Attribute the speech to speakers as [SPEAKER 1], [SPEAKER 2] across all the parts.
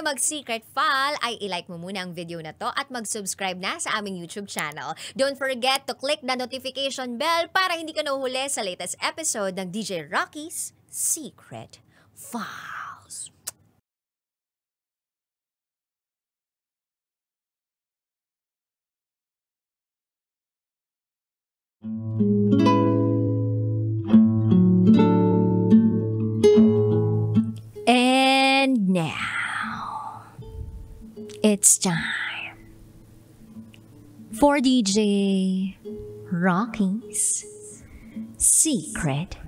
[SPEAKER 1] tayo mag-secret file, ay ilike mo muna ang video na to at mag-subscribe na sa aming YouTube channel. Don't forget to click the notification bell para hindi ka nahuhuli sa latest episode ng DJ Rocky's Secret Files. And now, it's time for DJ Rocky's Secret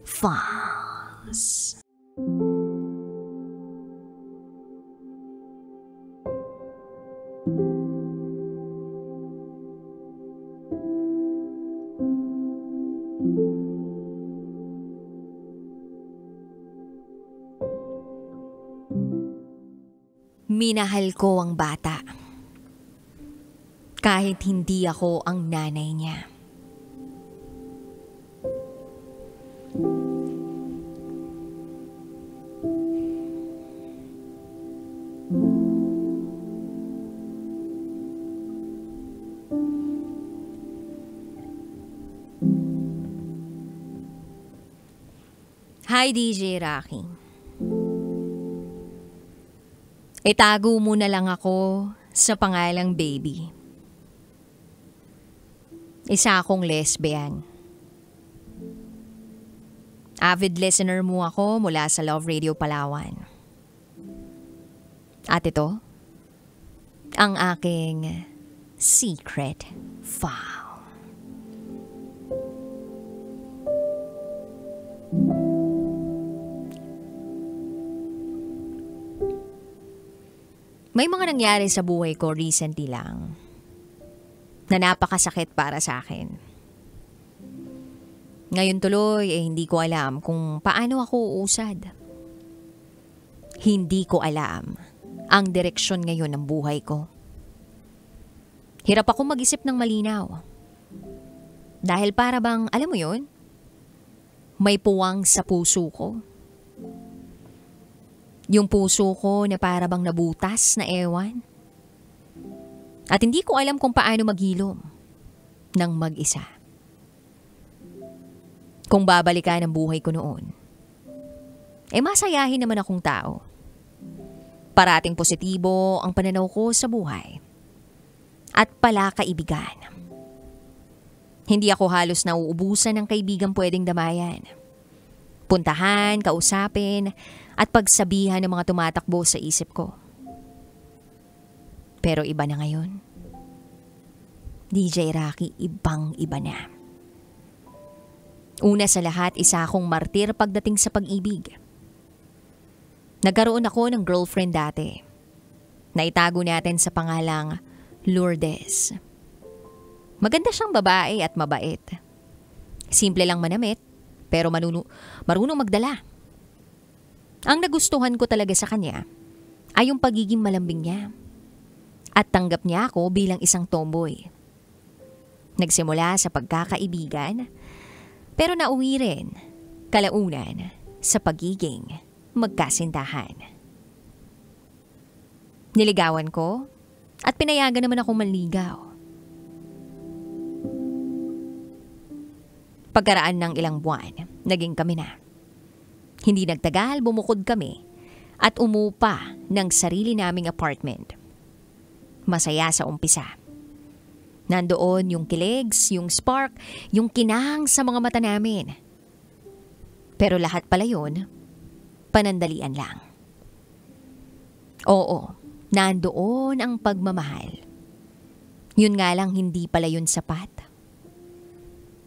[SPEAKER 1] Files. Minahal ko ang bata. Kahit hindi ako ang nanay niya. Hi DJ Rocky. Itago mo na lang ako sa pangalang Baby. Isa akong lesbian. Avid listener mo ako mula sa Love Radio Palawan. At ito, ang aking secret file. May mga nangyari sa buhay ko recently lang na napakasakit para sa akin. Ngayon tuloy hindi ko alam kung paano ako uusad. Hindi ko alam ang direksyon ngayon ng buhay ko. Hirap ako mag-isip ng malinaw. Dahil para bang, alam mo yun, may puwang sa puso ko. Yung puso ko na para bang nabutas na ewan. At hindi ko alam kung paano maghilom ng mag-isa. Kung babalikan ang buhay ko noon, masayahin naman akong tao. Parating positibo ang pananaw ko sa buhay. At pala kaibigan. Hindi ako halos nauubusan ng kaibigan pwedeng damayan. Puntahan, kausapin, at pagsabihan ng mga tumatakbo sa isip ko. Pero iba na ngayon. DJ Rocky, ibang-iba na. Una sa lahat, isa akong martir pagdating sa pag-ibig. Nagkaroon ako ng girlfriend dati. Naitago natin sa pangalang Lourdes. Maganda siyang babae at mabait. Simple lang manamit, pero marunong magdala. Ang nagustuhan ko talaga sa kanya ay yung pagiging malambing niya. At tanggap niya ako bilang isang tomboy. Nagsimula sa pagkakaibigan, pero nauwi rin, kalaunan, sa pagiging magkasintahan. Niligawan ko at pinayagan naman akong manligaw. Pagkaraan ng ilang buwan, naging kami na. Hindi nagtagal, bumukod kami at umupa ng sarili naming apartment. Masaya sa umpisa. Nandoon yung kilegs, yung spark, yung kinang sa mga mata namin. Pero lahat pala yun, panandalian lang. Oo, nandoon ang pagmamahal. Yun nga lang hindi pala yun sapat.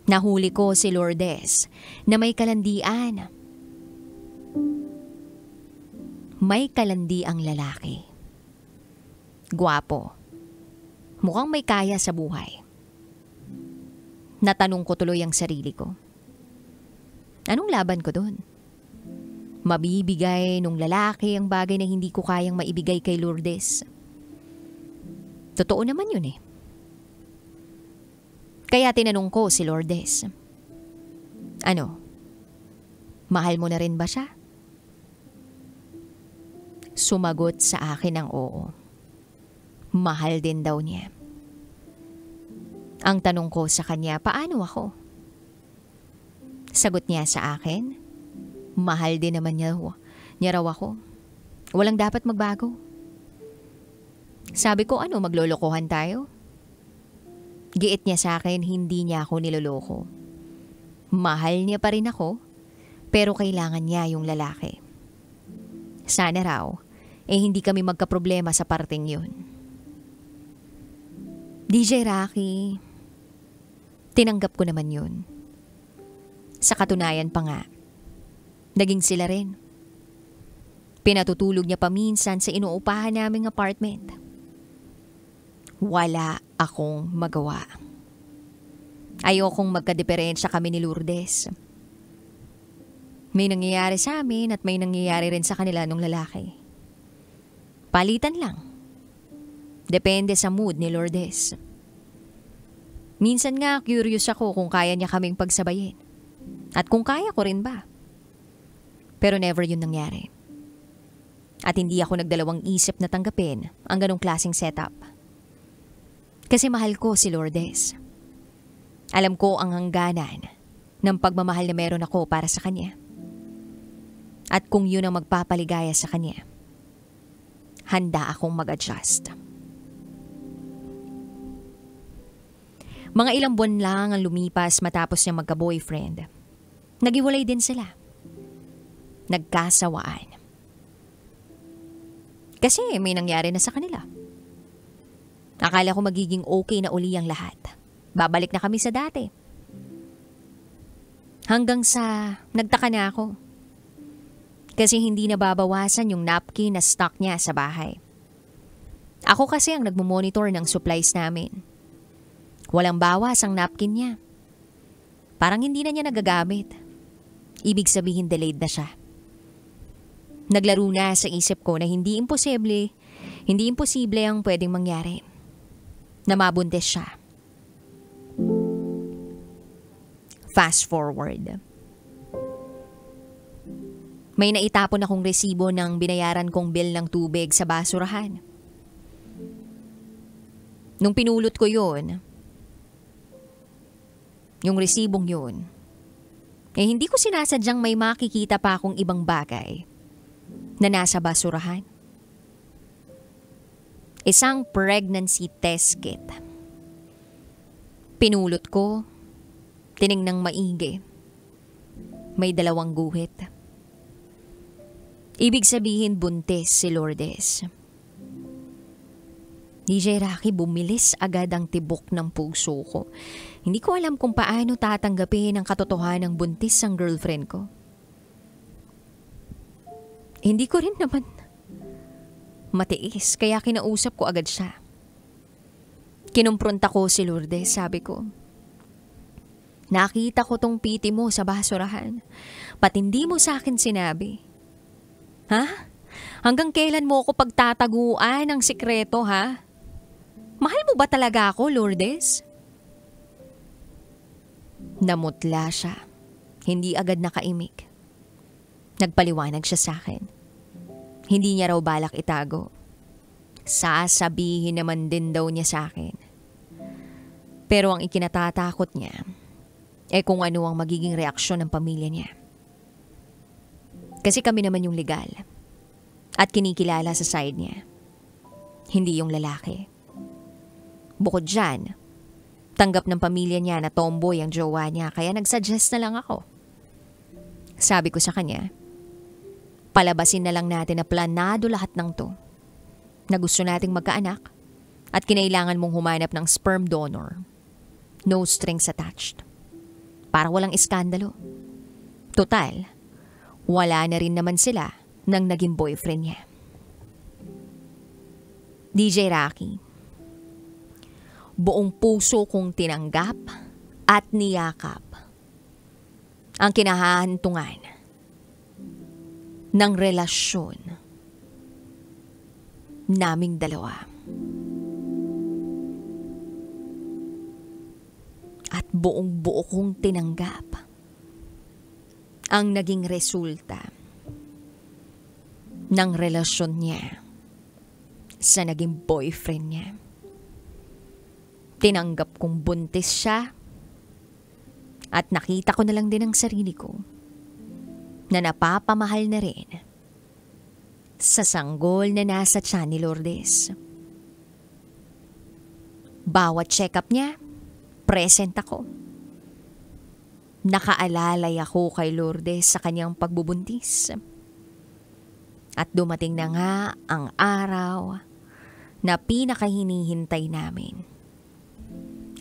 [SPEAKER 1] Nahuli ko si Lourdes na may kalandian. May kalandi ang lalaki. Gwapo. Mukhang may kaya sa buhay. Natanong ko tuloy ang sarili ko. Anong laban ko dun? Mabibigay nung lalaki ang bagay na hindi ko kayang maibigay kay Lourdes. Totoo naman yun eh. Kaya tinanong ko si Lourdes. Ano? Mahal mo na rin ba siya? Sumagot sa akin ng oo. Mahal din daw niya. Ang tanong ko sa kanya, paano ako? Sagot niya sa akin, mahal din naman niya raw ako. Walang dapat magbago. Sabi ko, ano, maglolokohan tayo? Giit niya sa akin, hindi niya ako niloloko. Mahal niya pa rin ako, pero kailangan niya yung lalaki. Sana raw, hindi kami magkaproblema sa parting yun. DJ Rocky, tinanggap ko naman yun. Sa katunayan pa nga, naging sila rin. Pinatutulog niya pa minsan sa inuupahan naming apartment. Wala akong magawa. Ayokong magkadiperensya kami ni Lourdes. May nangyayari sa amin at may nangyayari rin sa kanila nung lalaki. Palitan lang. Depende sa mood ni Lourdes. Minsan nga curious ako kung kaya niya kaming pagsabayin. At kung kaya ko rin ba. Pero never yun nangyari. At hindi ako nagdalawang isip na tanggapin ang ganong klaseng setup. Kasi mahal ko si Lourdes. Alam ko ang hangganan ng pagmamahal na meron ako para sa kanya. At kung yun ang magpapaligaya sa kanya, handa akong mag-adjust. Mga ilang buwan lang ang lumipas matapos niya magka-boyfriend. Naghiwalay din sila. Nagkasawaan. Kasi may nangyari na sa kanila. Akala ko magiging okay na uli ang lahat. Babalik na kami sa dati. Hanggang sa nagtaka na ako. Kasi hindi nababawasan yung napkin na stock niya sa bahay. Ako kasi ang nagmumonitor ng supplies namin. Walang bawas ang napkin niya. Parang hindi na niya nagagamit. Ibig sabihin delayed na siya. Naglaro na sa isip ko na hindi imposible ang pwedeng mangyari. Na mabuntis siya. Fast forward. May naitapon akong resibo ng binayaran kong bill ng tubig sa basurahan. Nung pinulot ko yun, yung resibong yun, hindi ko sinasadyang may makikita pa akong ibang bagay na nasa basurahan. Isang pregnancy test kit. Pinulot ko, tiningnang maigi. May 2 guhit. Ibig sabihin buntis si Lourdes. DJ Rocky, bumilis agad ang tibok ng puso ko. Hindi ko alam kung paano tatanggapin ang katotohanan ng buntis ang girlfriend ko. Hindi ko rin naman matiis, kaya kinausap ko agad siya. Kinumpronta ko si Lourdes, sabi ko, nakita ko tong piti mo sa basurahan. Pat hindi mo sa akin sinabi. Ha? Hanggang kailan mo ako pagtataguan ng sikreto, ha? Mahal mo ba talaga ako, Lourdes? Namutla siya. Hindi agad nakaimik. Nagpaliwanag siya sa akin. Hindi niya raw balak itago. Sasabihin naman din daw niya sa akin. Pero ang ikinatatakot niya, kung ano ang magiging reaksyon ng pamilya niya. Kasi kami naman yung legal. At kinikilala sa side niya. Hindi yung lalaki. Bukod dyan, tanggap ng pamilya niya na tomboy ang jowa niya, kaya nagsuggest na lang ako. Sabi ko sa kanya, palabasin na lang natin na planado lahat ng to. Na gusto nating magkaanak at kinailangan mong humanap ng sperm donor. No strings attached. Para walang iskandalo. Total, wala na rin naman sila nang naging boyfriend niya. DJ Rocky, buong puso kong tinanggap at niyakap ang kinahahantungan ng relasyon naming dalawa. At buong buo kong tinanggap ang naging resulta ng relasyon niya sa naging boyfriend niya. Tinanggap kong buntis siya at nakita ko na lang din ang sarili ko na napapamahal na rin sa sanggol na nasa tiyan ni Lourdes. Bawat check-up niya, present ako. Nakaalalay ako kay Lourdes sa kanyang pagbubuntis. At dumating na nga ang araw na pinakahinihintay namin.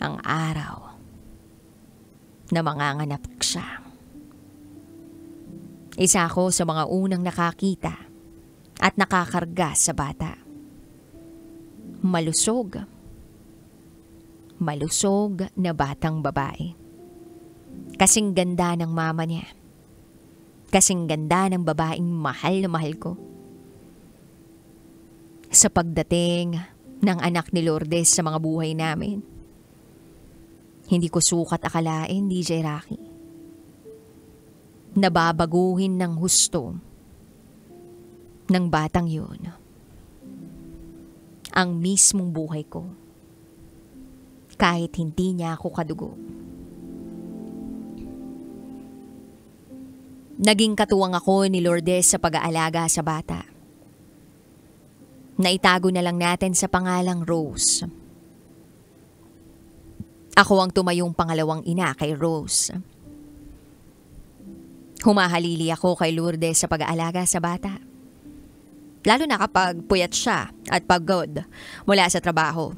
[SPEAKER 1] Ang araw na manganganak siya. Isa ako sa mga unang nakakita at nakakarga sa bata. Malusog. Malusog na batang babae. Kasing ganda ng mama niya. Kasing ganda ng babaeng mahal na mahal ko. Sa pagdating ng anak ni Lourdes sa mga buhay namin, hindi ko sukat akalain, DJ Rocky. Nababaguhin ng husto ng batang yun ang mismong buhay ko. Kahit hindi niya ako kadugo. Naging katuwang ako ni Lourdes sa pag-aalaga sa bata. Naitago na lang natin sa pangalang Rose. Ako ang tumayong pangalawang ina kay Rose. Humahalili ako kay Lourdes sa pag-aalaga sa bata. Lalo na kapag puyat siya at pagod mula sa trabaho.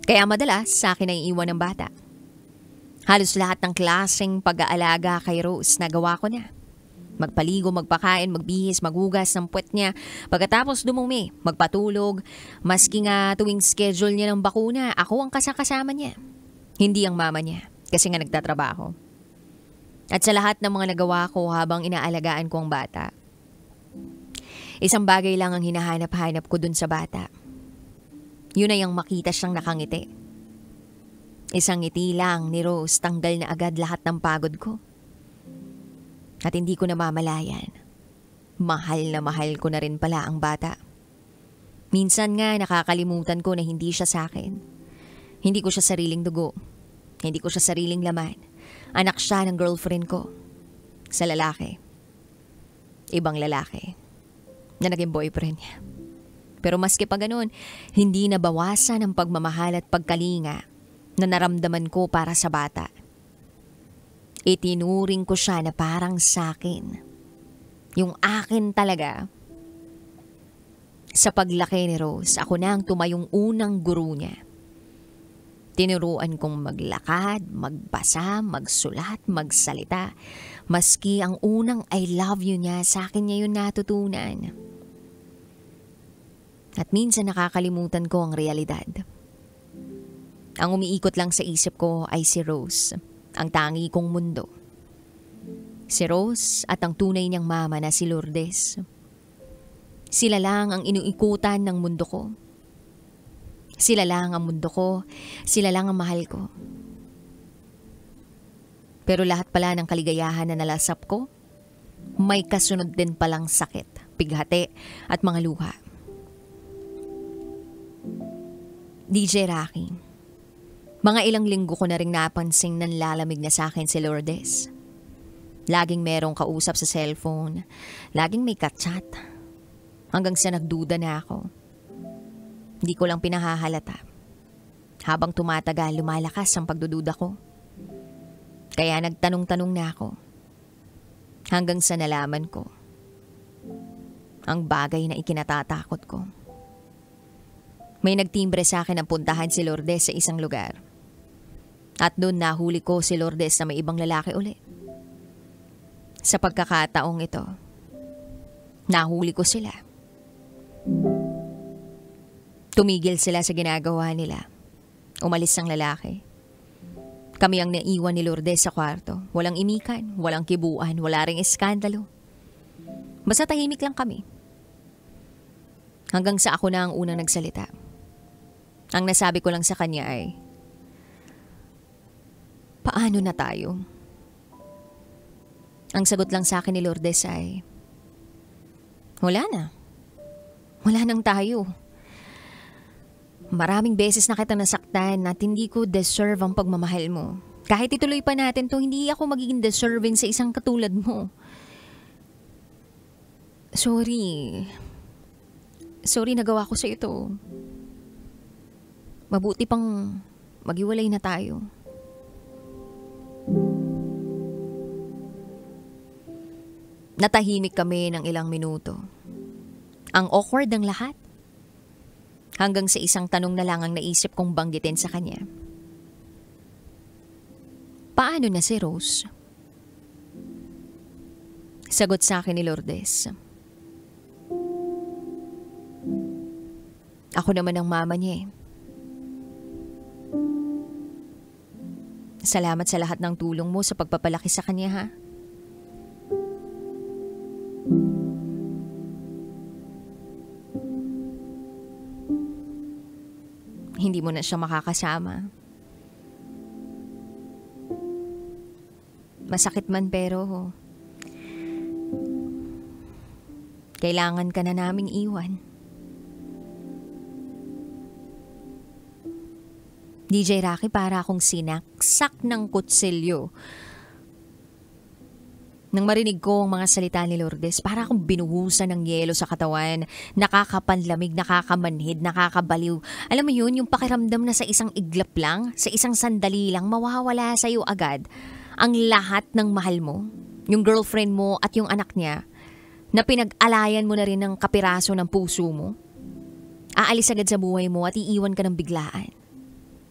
[SPEAKER 1] Kaya madalas sa akin ay iwan ng bata. Halos lahat ng klaseng pag-aalaga kay Rose nagawa ko na. Magpaligo, magpakain, magbihis, maghugas ng puwet niya. Pagkatapos dumumi, magpatulog. Maski nga tuwing schedule niya ng bakuna, ako ang kasakasama niya. Hindi ang mama niya, kasi nga nagtatrabaho. At sa lahat ng mga nagawa ko habang inaalagaan ko ang bata, isang bagay lang ang hinahanap-hanap ko dun sa bata. Yun ay ang makita siyang nakangiti. Isang ngiti lang ni Rose tanggal na agad lahat ng pagod ko. At hindi ko namamalayan. Mahal na mahal ko na rin pala ang bata. Minsan nga nakakalimutan ko na hindi siya sa akin. Hindi ko siya sariling dugo. Hindi ko siya sariling laman. Anak siya ng girlfriend ko. Sa lalaki. Ibang lalaki. Na naging boyfriend niya. Pero maski pa ganun, hindi nabawasan ang pagmamahal at pagkalinga na naramdaman ko para sa bata. Itinuring ko siya na parang sakin. Yung akin talaga. Sa paglaki ni Rose, ako na ang tumayong unang guru niya. Tinuruan kong maglakad, magbasa, magsulat, magsalita. Maski ang unang I love you niya, sa akin niya yun natutunan. At minsan nakakalimutan ko ang realidad. Ang umiikot lang sa isip ko ay si Rose, ang tangi kong mundo. Si Rose at ang tunay niyang mama na si Lourdes. Sila lang ang inuikutan ng mundo ko. Sila lang ang mundo ko, sila lang ang mahal ko. Pero lahat pala ng kaligayahan na nalasap ko, may kasunod din palang sakit, pighati at mga luha. DJ Rocky, mga ilang linggo ko na rin napansing nanlalamig na sa akin si Lourdes. Laging merong kausap sa cellphone, laging may ka-chat. Hanggang sa nagduda na ako. Hindi ko lang pinahahalata. Habang tumatagal, lumalakas ang pagdududa ko. Kaya nagtanong-tanong na ako. Hanggang sa nalaman ko ang bagay na ikinatatakot ko. May nagtimbre sa akin ang puntahan si Lourdes sa isang lugar. At doon nahuli ko si Lourdes na may ibang lalaki uli. Sa pagkakataong ito, nahuli ko sila. Tumigil sila sa ginagawa nila. Umalis ang lalaki. Kami ang naiwan ni Lourdes sa kwarto. Walang imikan, walang kibuan, wala ring eskandalo. Basta tahimik lang kami. Hanggang sa ako na ang unang nagsalita. Ang nasabi ko lang sa kanya ay, paano na tayo? Ang sagot lang sa akin ni Lourdes ay, Wala na. Wala nang tayo. Maraming beses na kita nasaktan at hindi ko deserve ang pagmamahal mo. Kahit ituloy pa natin to, hindi ako magiging deserving sa isang katulad mo. Sorry. Sorry nagawa ko sa ito. Mabuti pang maghiwalay na tayo. Natahimik kami ng ilang minuto. Ang awkward ng lahat. Hanggang sa isang tanong na lang ang naisip kong banggitin sa kanya. Paano na si Rose? Sagot sa akin ni Lourdes. Ako naman ang mama niya eh. Salamat sa lahat ng tulong mo sa pagpapalaki sa kanya ha. Hindi mo na siya makakasama. Masakit man pero kailangan ka na naming iwan. DJ Rocky, para akong sinaksak ng kutsilyo. Nang marinig ko ang mga salita ni Lourdes, para akong binuhusan ng yelo sa katawan, nakakapanlamig, nakakamanhid, nakakabaliw. Alam mo yun, yung pakiramdam na sa isang iglap lang, sa isang sandali lang, mawawala sa'yo agad ang lahat ng mahal mo. Yung girlfriend mo at yung anak niya, na pinag-alayan mo na rin ng kapiraso ng puso mo. Aalis agad sa buhay mo at iiwan ka ng biglaan.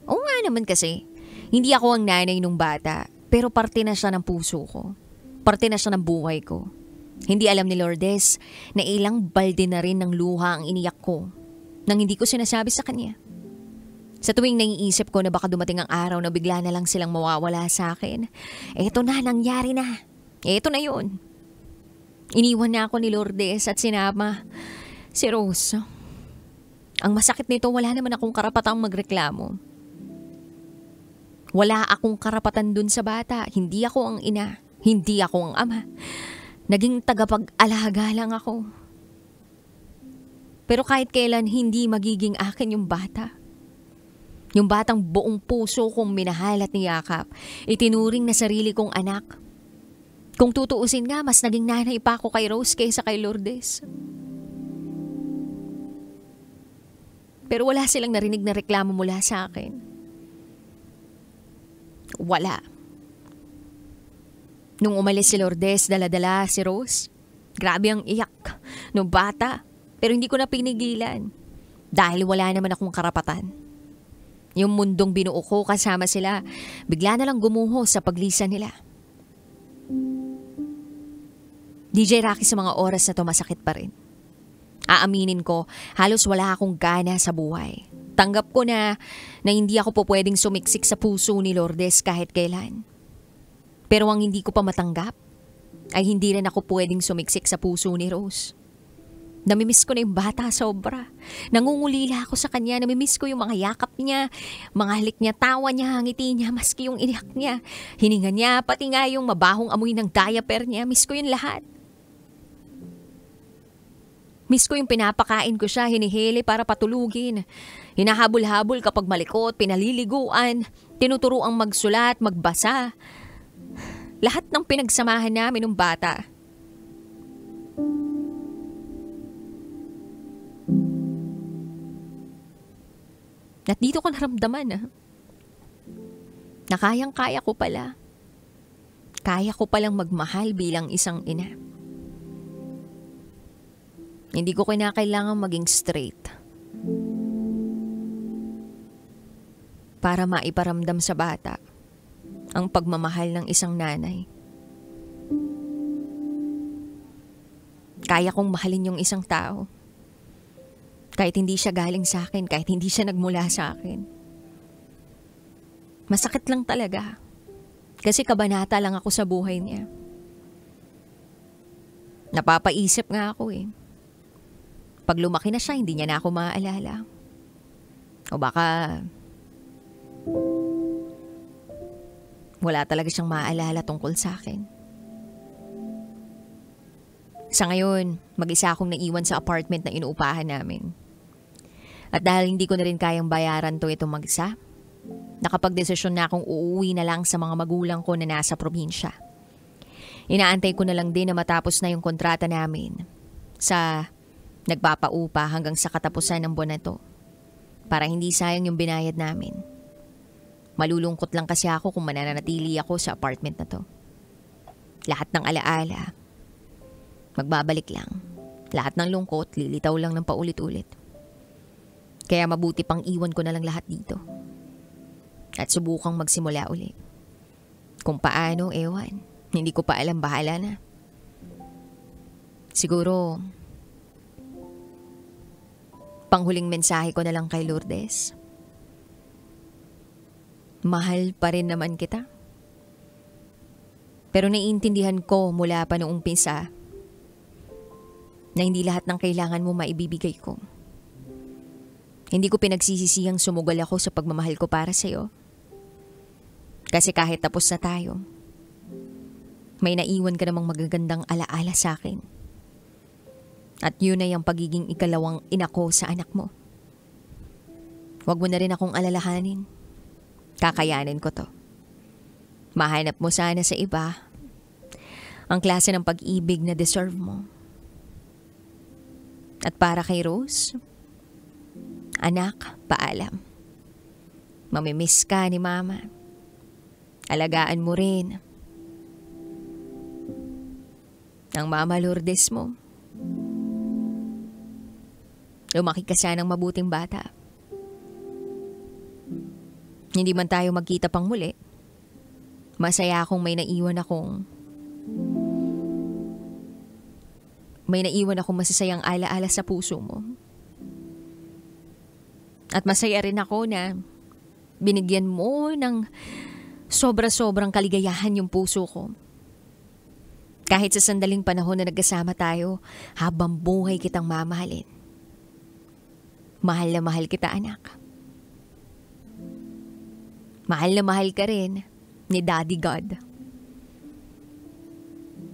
[SPEAKER 1] Oo nga naman kasi, hindi ako ang nanay nung bata, pero parte na siya ng puso ko. Parte na siya ng buhay ko. Hindi alam ni Lourdes na ilang balde na rin ng luha ang iniyak ko nang hindi ko sinasabi sa kanya. Sa tuwing naiisip ko na baka dumating ang araw na bigla na lang silang mawawala sa akin, eto na, nangyari na. Eto na yun. Iniwan na ako ni Lourdes at sinama si Rose. Ang masakit nito, wala naman akong karapatang magreklamo. Wala akong karapatan dun sa bata. Hindi ako ang ina. Hindi ako ang ama. Naging tagapag-alaga lang ako. Pero kahit kailan hindi magiging akin yung bata. Yung batang buong puso kong minahal at niyakap. Itinuring na sarili kong anak. Kung tutuusin nga, mas naging nanay pa ako kay Rose kaysa kay Lourdes. Pero wala silang narinig na reklamo mula sa akin. Wala. Nung umalis si Lourdes, dala-dala si Rose. Grabe ang iyak nung bata. Pero hindi ko na pinigilan. Dahil wala naman akong karapatan. Yung mundong binuo ko kasama sila, bigla na lang gumuho sa paglisan nila. DJ Rocky, sa mga oras na to masakit pa rin. Aaminin ko, halos wala akong gana sa buhay. Tanggap ko na hindi ako po pwedeng sumiksik sa puso ni Lourdes kahit kailan. Pero ang hindi ko pa matanggap ay hindi rin ako pwedeng sumiksik sa puso ni Rose. Namimiss ko na yung bata sobra. Nangungulila ako sa kanya. Namimiss ko yung mga yakap niya, mga halik niya, tawa niya, ngiti niya, maski yung iyak niya, hininga niya, pati nga yung mabahong amoy ng diaper niya. Miss ko yun lahat. Miss ko yung pinapakain ko siya, hinihili para patulugin. Hinahabol-habol kapag malikot, pinaliliguan, tinuturuang magsulat, magbasa. Lahat ng pinagsamahan namin ng bata. At dito ko naramdaman na kayang-kaya ko pala. Kaya ko palang magmahal bilang isang ina. Hindi ko kinakailangan maging straight para maiparamdam sa bata ang pagmamahal ng isang nanay. Kaya kong mahalin yung isang tao. Kahit hindi siya galing sa akin, kahit hindi siya nagmula sa akin. Masakit lang talaga. Kasi kabanata lang ako sa buhay niya. Napapaisip nga ako eh. Pag lumaki na siya, hindi niya na ako maaalala. O baka wala talaga siyang maaalala tungkol sa akin. Sa ngayon, mag-isa akong naiwan sa apartment na inuupahan namin. At dahil hindi ko na rin kayang bayaran to itong mag-isa, nakapagdesisyon na akong uuwi na lang sa mga magulang ko na nasa probinsya. Inaantay ko na lang din na matapos na yung kontrata namin sa nagpapaupa hanggang sa katapusan ng buwan na to, para hindi sayang yung binayad namin. Malulungkot lang kasi ako kung mananatili ako sa apartment na to. Lahat ng alaala, magbabalik lang. Lahat ng lungkot, lilitaw lang ng paulit-ulit. Kaya mabuti pang iwan ko na lang lahat dito. At subukang magsimula ulit. Kung paano, ewan. Hindi ko pa alam, bahala na. Siguro, panghuling mensahe ko na lang kay Lourdes. Mahal pa rin naman kita. Pero naiintindihan ko mula pa noong umpisa na hindi lahat ng kailangan mo maibibigay ko. Hindi ko pinagsisisiyang sumugal ako sa pagmamahal ko para sa'yo. Kasi kahit tapos na tayo, may naiwan ka namang magagandang alaala sa akin. At yun ay ang pagiging ikalawang ina ko sa anak mo. Huwag mo na rin akong alalahanin. Kakayanin ko to. Mahanap mo sana sa iba ang klase ng pag-ibig na deserve mo. At para kay Rose, anak, paalam. Mamimiss ka ni Mama. Alagaan mo rin ang Mama Lourdes mo. Lumaki ka sanang mabuting bata. Hindi man tayo magkita pang muli, masaya akong may naiwan akong masasayang alaala sa puso mo. At masaya rin ako na binigyan mo ng sobra-sobrang kaligayahan yung puso ko. Kahit sa sandaling panahon na nagkasama tayo, habang buhay kitang mamahalin. Mahal na mahal kita, anak. Mahal na mahal ka rin ni Daddy God.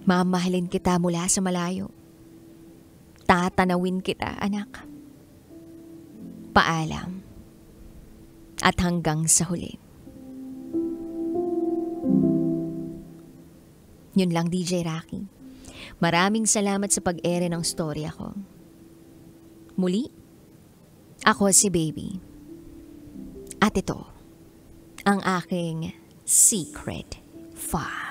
[SPEAKER 1] Mamahalin kita mula sa malayo. Tatanawin kita, anak. Paalam. At hanggang sa huli. Yun lang, DJ Rocky. Maraming salamat sa pag-ere ng storya ko. Muli, ako si Baby. At ito, ang aking Secret 5.